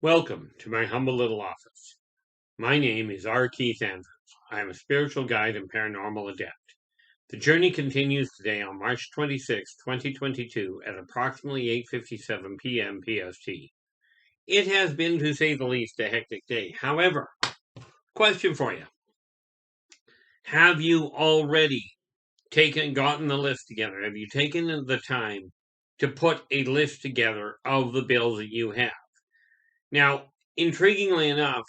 Welcome to my humble little office. My name is R. Keith Andrews. I am a spiritual guide and paranormal adept. The journey continues today on March 26, 2022 at approximately 8:57 p.m. PST. It has been, to say the least, a hectic day. However, question for you. Have you already gotten the list together? Have you taken the time to put a list together of the bills that you have? Now, intriguingly enough,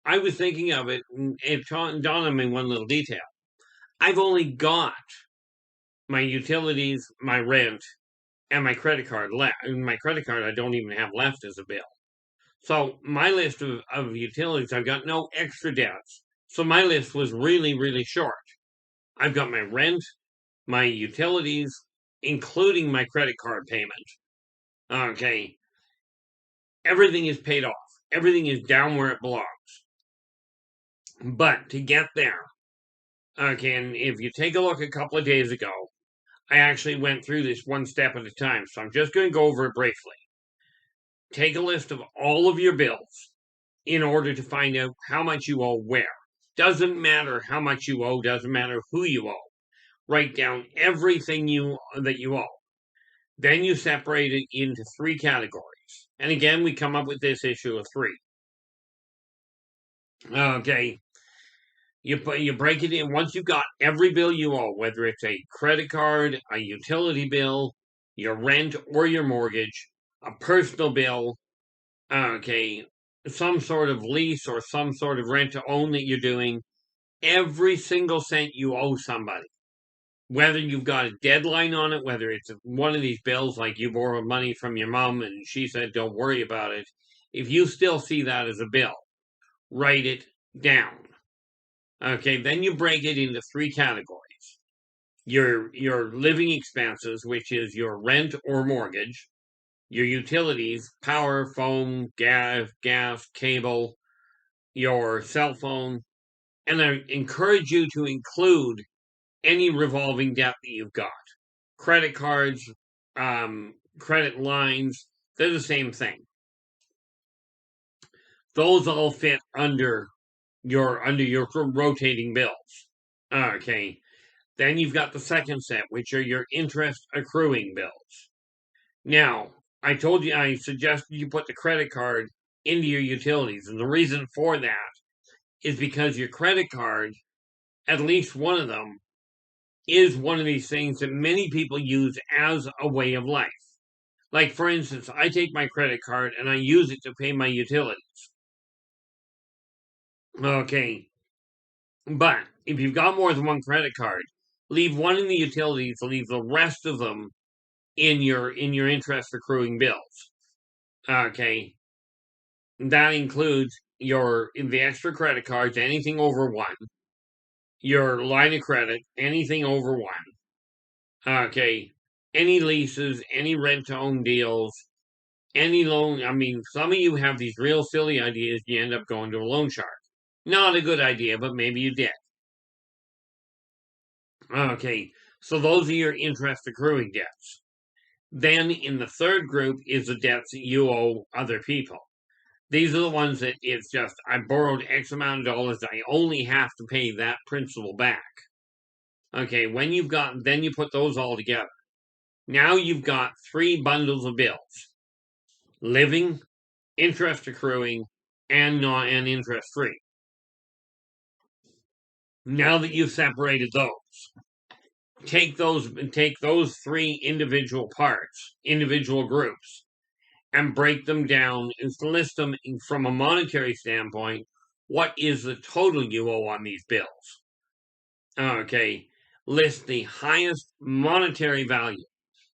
I was thinking of it, and it dawned on me one little detail. I've only got my utilities, my rent, and my credit card left. My credit card I don't even have left as a bill. So my list of utilities, I've got no extra debts. So my list was really, really short. I've got my rent, my utilities, including my credit card payment. Okay. Everything is paid off. Everything is down where it belongs. But to get there, okay, and if you take a look a couple of days ago, I actually went through this one step at a time. So I'm just going to go over it briefly. Take a list of all of your bills in order to find out how much you owe where. Doesn't matter how much you owe, doesn't matter who you owe. Write down everything that you owe. Then you separate it into three categories. And again, we come up with this issue of three. Okay. You break it in. Once you've got every bill you owe, whether it's a credit card, a utility bill, your rent or your mortgage, a personal bill, okay, some sort of lease or some sort of rent to own that you're doing, every single cent you owe somebody, whether you've got a deadline on it, whether it's one of these bills like you borrowed money from your mom and she said don't worry about it, if you still see that as a bill, write it down. Okay, then you break it into three categories. Your living expenses, which is your rent or mortgage, your utilities, power, phone, gas, cable, your cell phone, and I encourage you to include any revolving debt that you've got. Credit cards, credit lines, they're the same thing. Those all fit under your rotating bills. Okay. Then you've got the second set, which are your interest accruing bills. Now, I suggested you put the credit card into your utilities. And the reason for that is because your credit card, at least one of them, is one of these things that many people use as a way of life. Like, for instance, I take my credit card and I use it to pay my utilities. Okay. But if you've got more than one credit card, leave one in the utilities, leave the rest of them in your interest accruing bills. Okay. That includes the extra credit cards, anything over one, your line of credit, anything over one. Okay. Any leases, any rent to own deals, any loan. I mean, some of you have these real silly ideas, you end up going to a loan shark. Not a good idea, but maybe you did. Okay, so those are your interest accruing debts. Then in the third group is the debts that you owe other people. These are the ones that it's just, I borrowed X amount of dollars, I only have to pay that principal back. Okay, then you put those all together. Now you've got three bundles of bills. Living, interest accruing, and interest free. Now that you've separated those, take those three individual parts, individual groups, and break them down and list them from a monetary standpoint. What is the total you owe on these bills? Okay, list the highest monetary value.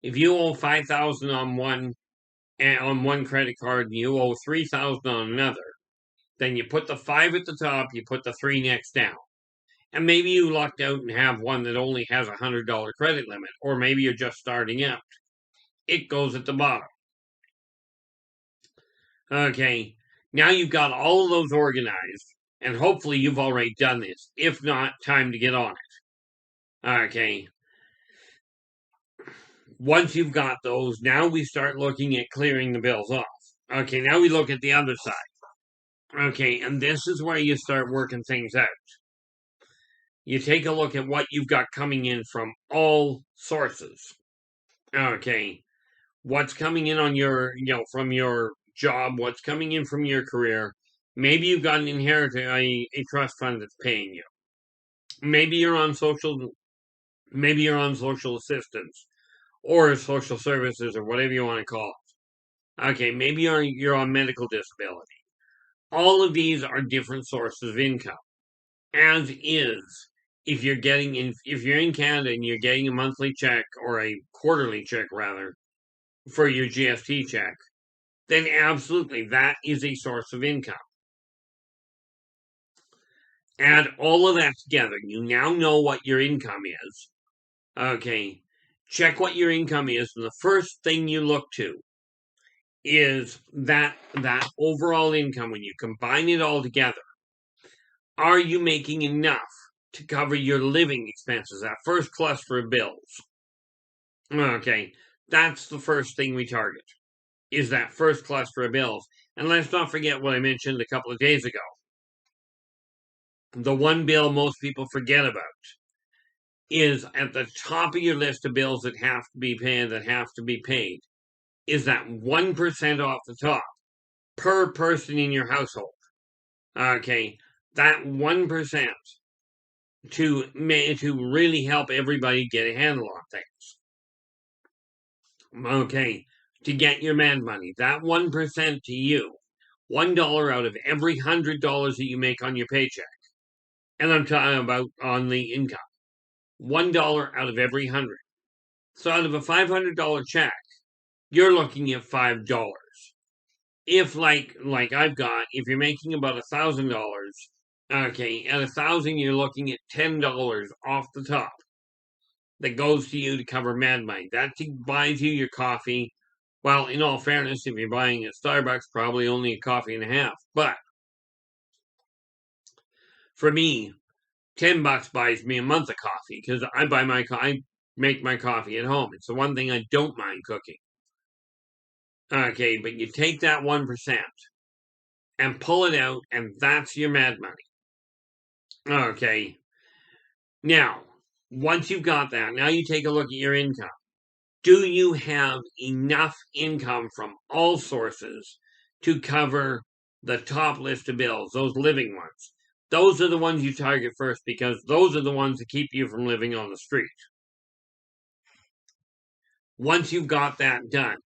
If you owe $5,000 on one credit card and you owe $3,000 on another, then you put the 5 at the top, you put the 3 next down. And maybe you lucked out and have one that only has a $100 credit limit, or maybe you're just starting out. It goes at the bottom. Okay, now you've got all of those organized, and hopefully you've already done this. If not, time to get on it. Okay. Once you've got those, now we start looking at clearing the bills off. Okay, now we look at the other side. Okay, and this is where you start working things out. You take a look at what you've got coming in from all sources. Okay, what's coming in on your, from your job, what's coming in from your career. Maybe you've got an inherited a trust fund that's paying you. Maybe you're on social assistance or social services or whatever you want to call it. Okay, maybe you're on medical disability. All of these are different sources of income. As is, if you're in Canada and you're getting a monthly check or a quarterly check rather for your GST check, then absolutely that is a source of income. Add all of that together. You now know what your income is. Okay. Check what your income is, and the first thing you look to is that overall income. When you combine it all together, are you making enough to cover your living expenses, that first cluster of bills? Okay, that's the first thing we target, is that first cluster of bills. And let's not forget what I mentioned a couple of days ago. The one bill most people forget about is at the top of your list of bills that have to be paid, is that 1% off the top per person in your household. Okay, that 1% to really help everybody get a handle on things. Okay, to get your mad money, that 1% to you, $1 out of every $100 that you make on your paycheck, and I'm talking about on the income, $1 out of every 100. So out of a $500 check, you're looking at $5. If like I've got, if you're making about $1,000, okay, at 1,000 you're looking at $10 off the top that goes to you to cover mad money. That buys you your coffee. Well, in all fairness, if you're buying at Starbucks, probably only a coffee and a half. But for me, $10 buys me a month of coffee because I make my coffee at home. It's the one thing I don't mind cooking. Okay, but you take that 1% and pull it out, and that's your mad money. Okay. Now, once you've got that, now you take a look at your income. Do you have enough income from all sources to cover the top list of bills, those living ones? Those are the ones you target first because those are the ones that keep you from living on the street. Once you've got that done,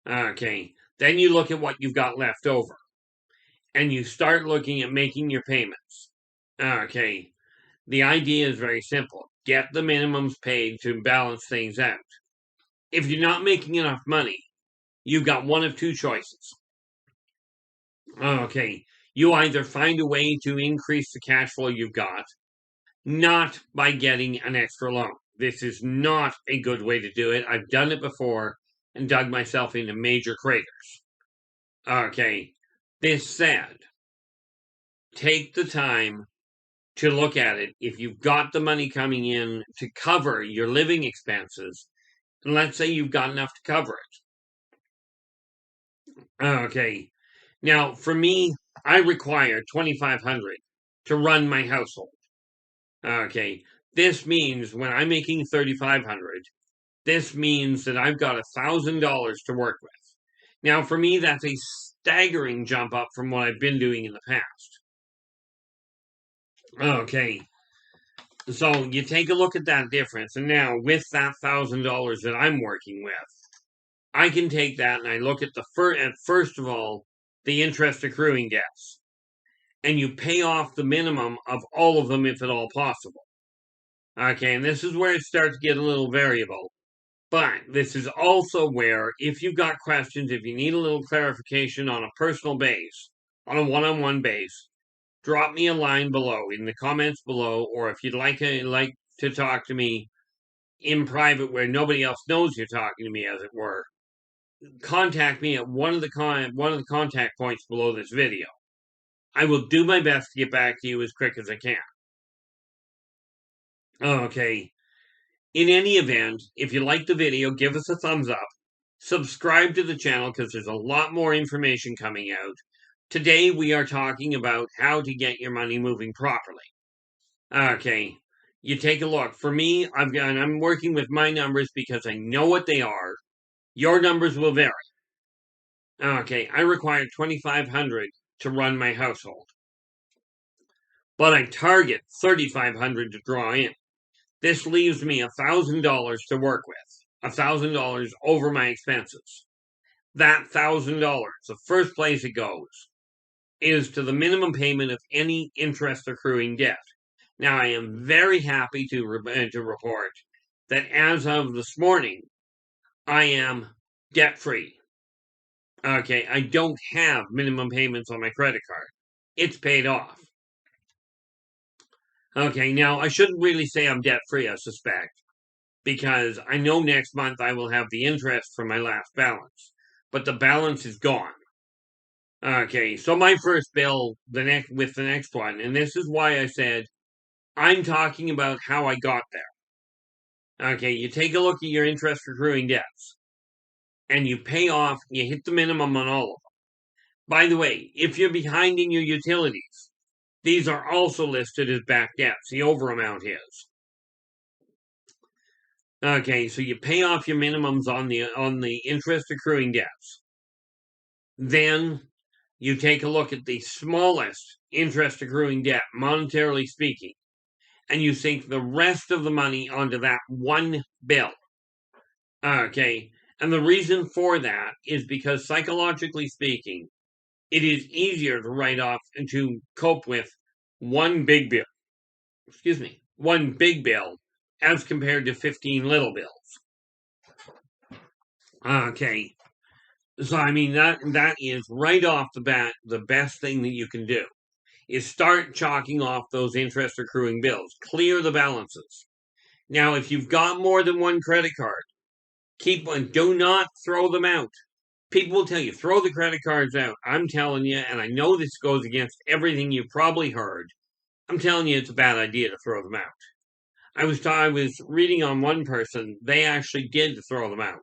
okay, then you look at what you've got left over and you start looking at making your payments. Okay, the idea is very simple. Get the minimums paid to balance things out. If you're not making enough money, you've got one of two choices. Okay, you either find a way to increase the cash flow you've got, not by getting an extra loan. This is not a good way to do it. I've done it before and dug myself into major craters. Okay, this said, take the time to look at it. If you've got the money coming in to cover your living expenses, and let's say you've got enough to cover it. Okay, now for me, I require $2,500 to run my household. Okay, this means when I'm making $3,500, this means that I've got $1,000 to work with. Now, for me, that's a staggering jump up from what I've been doing in the past. Okay, so you take a look at that difference, and now with that $1,000 that I'm working with, I can take that and I look at first of all the interest accruing debts, and you pay off the minimum of all of them if at all possible. Okay, and this is where it starts to get a little variable. But this is also where, if you've got questions, if you need a little clarification on a personal base, on a one-on-one base, drop me a line below in the comments below, or if you'd like to talk to me in private where nobody else knows you're talking to me, as it were, contact me at one of the contact points below this video. I will do my best to get back to you as quick as I can. Okay. In any event, if you like the video, give us a thumbs up. Subscribe to the channel because there's a lot more information coming out. Today we are talking about how to get your money moving properly. Okay, you take a look. For me, I'm working with my numbers because I know what they are. Your numbers will vary. Okay, I require $2,500 to run my household, but I target $3,500 to draw in. This leaves me $1,000 to work with, $1,000 over my expenses. That $1,000, the first place it goes, is to the minimum payment of any interest accruing debt. Now, I am very happy to report that as of this morning, I am debt-free. Okay, I don't have minimum payments on my credit card. It's paid off. Okay, now I shouldn't really say I'm debt-free, I suspect, because I know next month I will have the interest from my last balance, but the balance is gone. Okay, so my first bill with the next one, and this is why I said I'm talking about how I got there. Okay, you take a look at your interest accruing debts, and you pay off, you hit the minimum on all of them. By the way, if you're behind in your utilities, these are also listed as back debts. The over amount is. Okay, so you pay off your minimums on the interest accruing debts. Then you take a look at the smallest interest accruing debt, monetarily speaking, and you sink the rest of the money onto that one bill. Okay, and the reason for that is because psychologically speaking, it is easier to write off and to cope with one big bill. One big bill as compared to 15 little bills. Okay, so I mean that is right off the bat the best thing that you can do is start chalking off those interest accruing bills. Clear the balances. Now, if you've got more than one credit card, keep one. Do not throw them out. People will tell you, throw the credit cards out. I'm telling you, and I know this goes against everything you've probably heard. I'm telling you, it's a bad idea to throw them out. I was reading on one person, they actually did throw them out,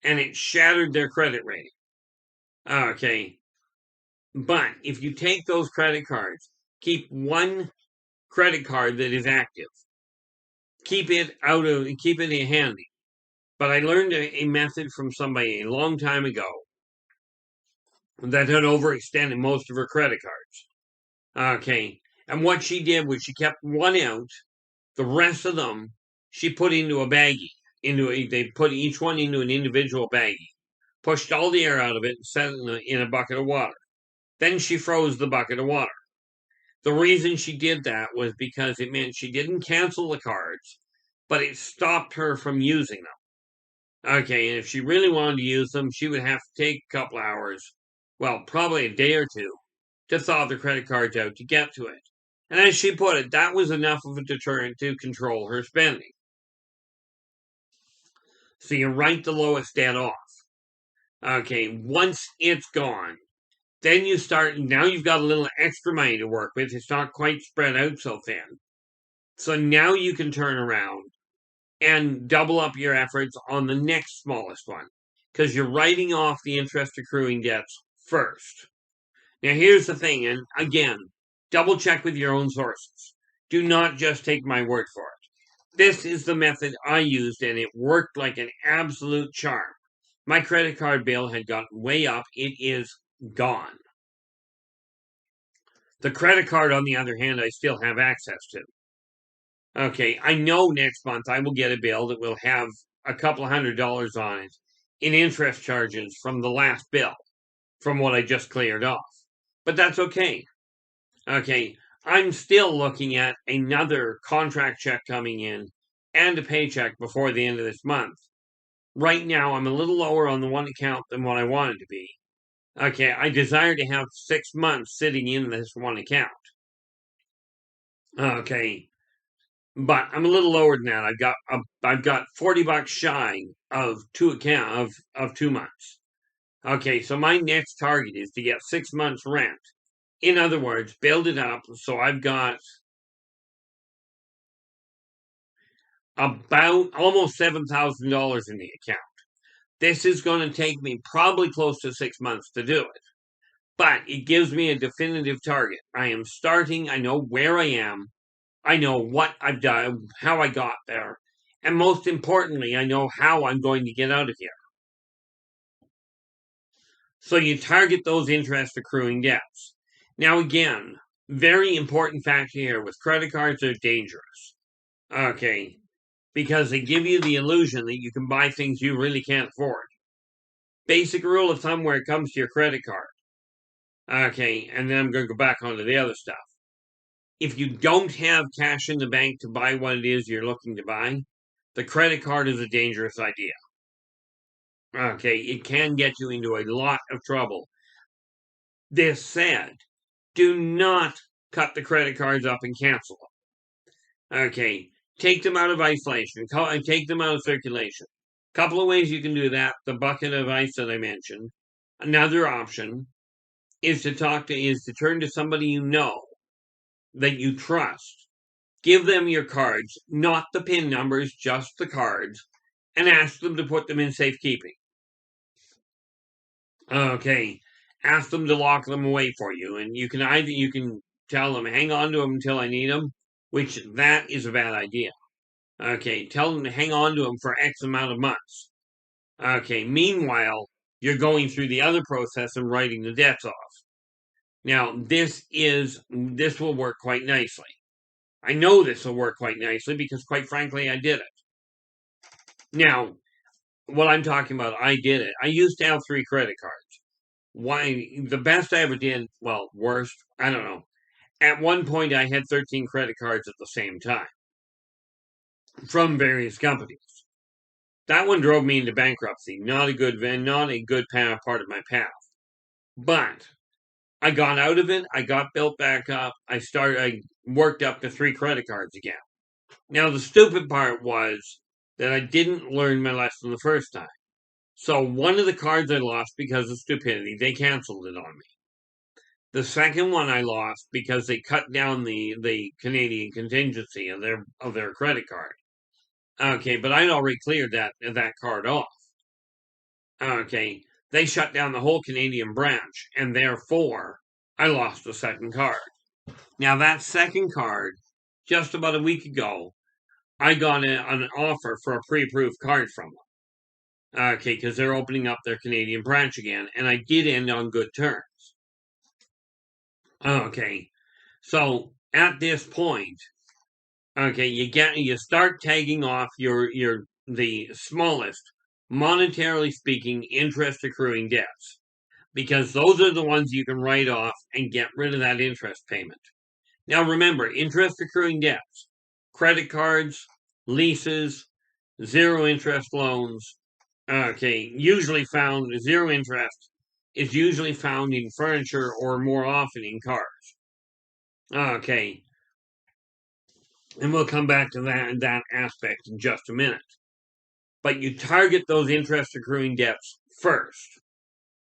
and it shattered their credit rating. Okay, but if you take those credit cards, keep one credit card that is active. Keep it handy. But I learned a method from somebody a long time ago that had overextended most of her credit cards. Okay, and what she did was she kept one out, the rest of them she put into a baggie. They put each one into an individual baggie, pushed all the air out of it, and set it in a bucket of water. Then she froze the bucket of water. The reason she did that was because it meant she didn't cancel the cards, but it stopped her from using them. Okay, and if she really wanted to use them, she would have to take a couple hours, well, probably a day or two, to thaw the credit cards out to get to it. And as she put it, that was enough of a deterrent to control her spending. So you write the lowest debt off. Okay, once it's gone, then now you've got a little extra money to work with. It's not quite spread out so thin. So now you can turn around and double up your efforts on the next smallest one because you're writing off the interest accruing debts first. Now, here's the thing, and again, double check with your own sources. Do not just take my word for it. This is the method I used, and it worked like an absolute charm. My credit card bill had gotten way up. It is gone. The credit card, on the other hand, I still have access to. Okay, I know next month I will get a bill that will have a couple $100 on it in interest charges from the last bill, from what I just cleared off. But that's okay. Okay, I'm still looking at another contract check coming in and a paycheck before the end of this month. Right now, I'm a little lower on the one account than what I wanted to be. Okay, I desire to have 6 months sitting in this one account. Okay, but I'm a little lower than that. I've got $40 shy of 2 months. Okay, so my next target is to get 6 months rent. In other words, build it up so I've got about almost $7,000 in the account. This is going to take me probably close to 6 months to do it, but it gives me a definitive target. I am starting, I know where I am, I know what I've done, how I got there, and most importantly, I know how I'm going to get out of here. So you target those interest accruing debts. Now, again, very important factor here with credit cards, they're dangerous. Okay, because they give you the illusion that you can buy things you really can't afford. Basic rule of thumb where it comes to your credit card. Okay, and then I'm going to go back onto the other stuff. If you don't have cash in the bank to buy what it is you're looking to buy, the credit card is a dangerous idea. Okay, it can get you into a lot of trouble. This said, do not cut the credit cards up and cancel them. Okay, take them out of isolation, take them out of circulation. Couple of ways you can do that. The bucket of ice that I mentioned. Another option is to turn to somebody you know that you trust. Give them your cards, not the PIN numbers, just the cards, and ask them to put them in safekeeping. Okay, ask them to lock them away for you, and you can tell them, hang on to them until I need them, which that is a bad idea. Okay, tell them to hang on to them for X amount of months. Okay, meanwhile, you're going through the other process and writing the debts off. Now, this will work quite nicely. I know this will work quite nicely because, quite frankly, I did it. Now, what I'm talking about, I did it. I used to have 3 credit cards. Why? The best I ever did, well, worst, I don't know. At one point, I had 13 credit cards at the same time from various companies. That one drove me into bankruptcy. Not a good part of my path. But I got out of it. I got built back up. I worked up to 3 credit cards again. Now, the stupid part was that I didn't learn my lesson the first time. So one of the cards I lost because of stupidity. They canceled it on me. The second one I lost because they cut down the Canadian contingency of their credit card. Okay, but I'd already cleared that card off. Okay, they shut down the whole Canadian branch, and therefore I lost the second card. Now that second card, just about a week ago, I got an offer for a pre-approved card from them. Okay, because they're opening up their Canadian branch again, and I did end on good terms. Okay, so at this point, okay, you start tagging off the smallest, monetarily speaking, interest accruing debts, because those are the ones you can write off and get rid of that interest payment. Now remember, interest accruing debts, credit cards, leases, zero interest loans. Okay, zero interest is usually found in furniture or more often in cars. Okay, and we'll come back to that aspect in just a minute. But you target those interest accruing debts first.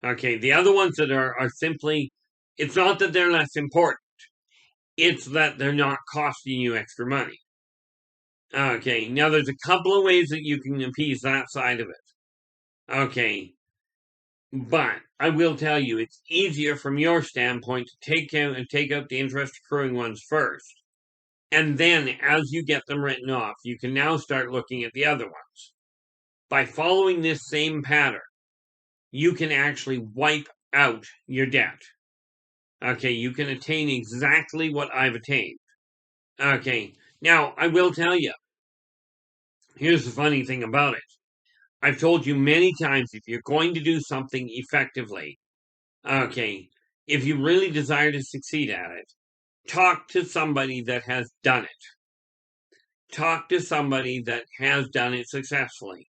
Okay, the other ones that are simply, it's not that they're less important, it's that they're not costing you extra money. Okay, now there's a couple of ways that you can appease that side of it. Okay, but I will tell you, it's easier from your standpoint to take out the interest accruing ones first. And then, as you get them written off, you can now start looking at the other ones. By following this same pattern, you can actually wipe out your debt. Okay, you can attain exactly what I've attained. Okay, now I will tell you, here's the funny thing about it. I've told you many times, if you're going to do something effectively, okay, if you really desire to succeed at it, talk to somebody that has done it. Talk to somebody that has done it successfully.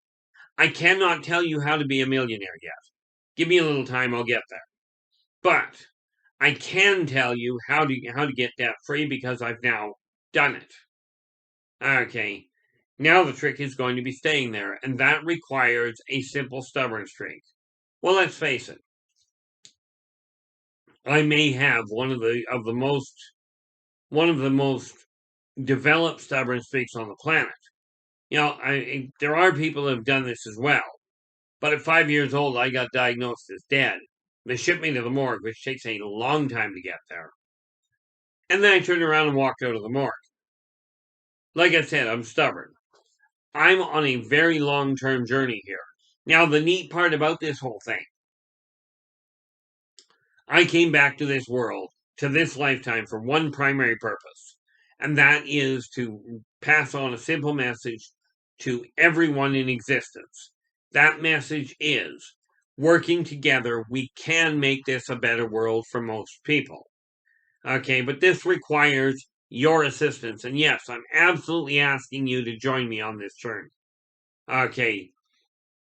I cannot tell you how to be a millionaire yet. Give me a little time, I'll get there. But I can tell you how to get debt free because I've now done it. Okay, now the trick is going to be staying there, and that requires a simple stubborn streak. Well, let's face it. I may have one of the most developed stubborn streaks on the planet. You know, there are people that have done this as well. But at 5 years old, I got diagnosed as dead. They shipped me to the morgue, which takes a long time to get there. And then I turned around and walked out of the morgue. Like I said, I'm stubborn. I'm on a very long-term journey here. Now, the neat part about this whole thing, I came back to this world, to this lifetime, for one primary purpose, and that is to pass on a simple message to everyone in existence. That message is, working together, we can make this a better world for most people. Okay, but this requires your assistance, and yes, I'm absolutely asking you to join me on this journey. Okay,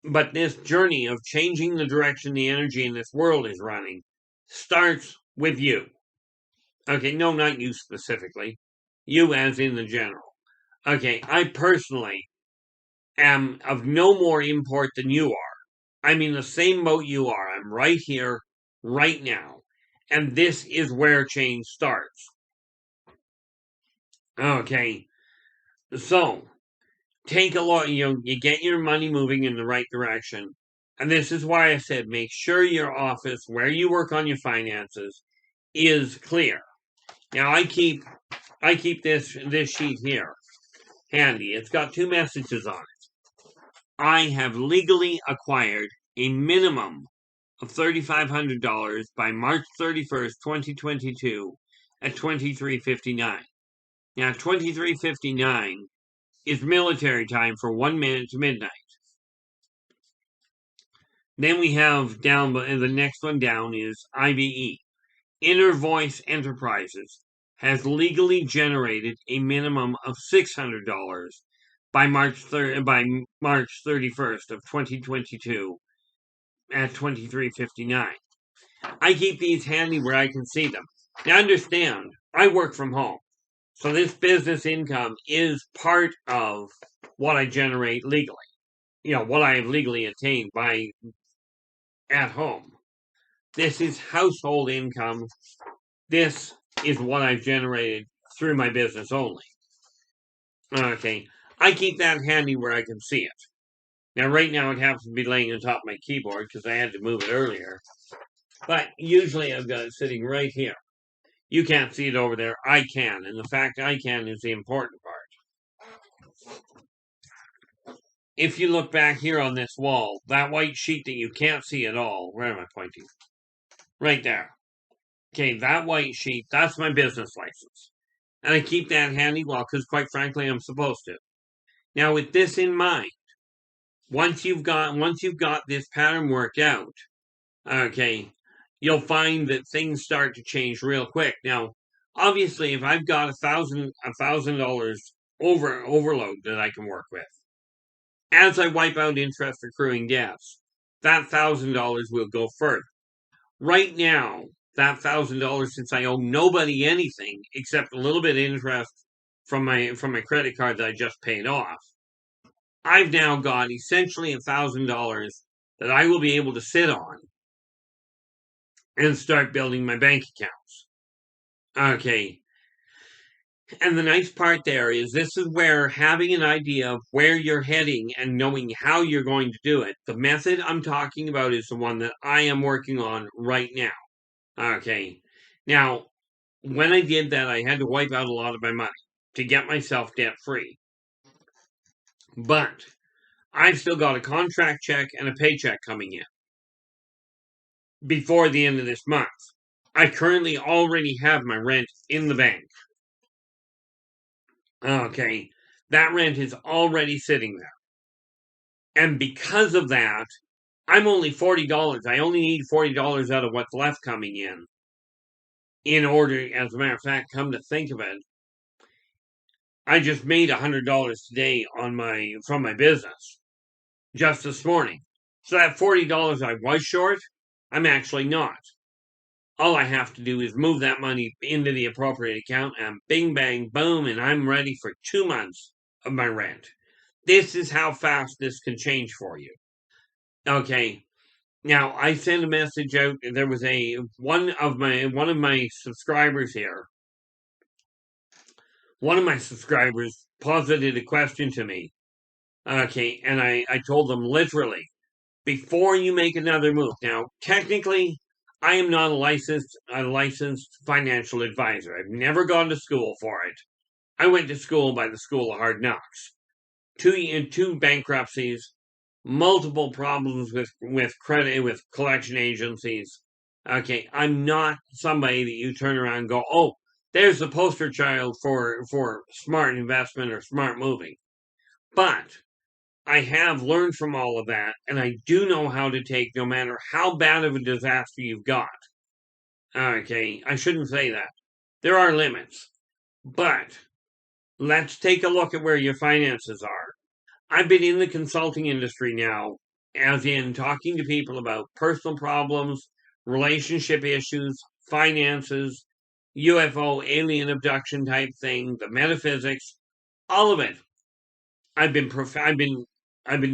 but this journey of changing the direction the energy in this world is running starts with you. Okay, no, not you specifically. You as in the general. Okay, I personally am of no more import than you are. I'm in the same boat you are. I'm right here, right now. And this is where change starts. Okay, so take a look, you get your money moving in the right direction. And this is why I said make sure your office, where you work on your finances, is clear. Now I keep this sheet here handy. It's got two messages on it. I have legally acquired a minimum of $3,500 by March 31st, 2022 at 23:59. Now 23:59 is military time for 1 minute to midnight. Then we have down, and the next one down is IVE. Inner Voice Enterprises has legally generated a minimum of $600 by March 31st of 2022 at 23:59. I keep these handy where I can see them. Now understand, I work from home. So this business income is part of what I generate legally. What I have legally attained by at home. This is household income. This is what I've generated through my business only. Okay, I keep that handy where I can see it. Now, right now, it happens to be laying on top of my keyboard because I had to move it earlier. But usually, I've got it sitting right here. You can't see it over there. I can, and the fact I can is the important part. If you look back here on this wall, that white sheet that you can't see at all, where am I pointing? Right there. Okay, that white sheet, that's my business license. And I keep that handy, well, because quite frankly, I'm supposed to. Now, with this in mind, once you've got this pattern worked out, okay, you'll find that things start to change real quick. Now, obviously, if I've got $1,000 overload that I can work with, as I wipe out interest accruing debts, that $1,000 will go further. Right now, that $1,000, since I owe nobody anything except a little bit of interest from my credit card that I just paid off, I've now got essentially $1,000 that I will be able to sit on and start building my bank accounts. Okay. And the nice part there is this is where having an idea of where you're heading and knowing how you're going to do it. The method I'm talking about is the one that I am working on right now. Okay. Now, when I did that, I had to wipe out a lot of my money to get myself debt free. But I've still got a contract check and a paycheck coming in before the end of this month. I currently already have my rent in the bank. Okay. That rent is already sitting there. And because of that, I'm only $40. I only need $40 out of what's left coming in order, as a matter of fact, come to think of it, I just made $100 today from my business just this morning. So that $40 I was short, I'm actually not. All I have to do is move that money into the appropriate account and bing, bang, boom, and I'm ready for 2 months of my rent. This is how fast this can change for you. Okay. Now I sent a message out. There was one of my subscribers here. One of my subscribers posited a question to me. Okay, and I told them literally, before you make another move. Now, technically, I am not a licensed financial advisor. I've never gone to school for it. I went to school by the School of Hard Knocks. Two bankruptcies, multiple problems with credit with collection agencies. Okay, I'm not somebody that you turn around and go, oh, there's the poster child for smart investment or smart moving. But I have learned from all of that, and I do know how to take no matter how bad of a disaster you've got. Okay, I shouldn't say that. There are limits. But let's take a look at where your finances are. I've been in the consulting industry now, as in talking to people about personal problems, relationship issues, finances, UFO, alien abduction type thing, the metaphysics, all of it. I've been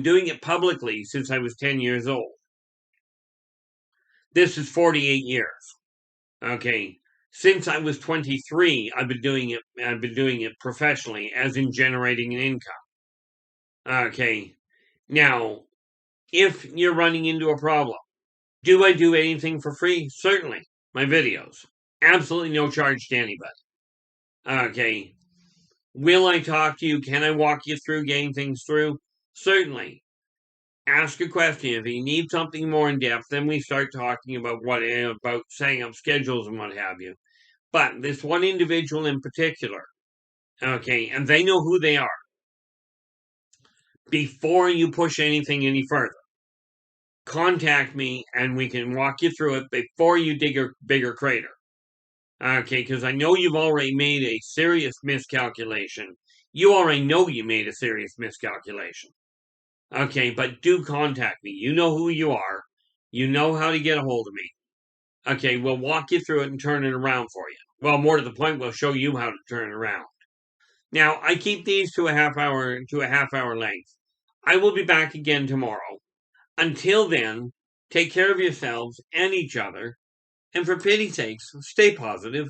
doing it publicly since I was 10 years old. This is 48 years. Okay. Since I was 23, I've been doing it professionally, as in generating an income. Okay. Now, if you're running into a problem, do I do anything for free? Certainly. My videos. Absolutely no charge to anybody. Okay. Will I talk to you? Can I walk you through getting things through? Certainly. Ask a question. If you need something more in depth, then we start talking about about setting up schedules and what have you. But this one individual in particular, okay, and they know who they are. Before you push anything any further, contact me and we can walk you through it before you dig a bigger crater. Okay, because I know you've already made a serious miscalculation. You already know you made a serious miscalculation. Okay, but do contact me. You know who you are. You know how to get a hold of me. Okay, we'll walk you through it and turn it around for you. Well, more to the point, we'll show you how to turn it around. Now, I keep these to a half hour length. I will be back again tomorrow. Until then, take care of yourselves and each other, and for pity's sakes, stay positive.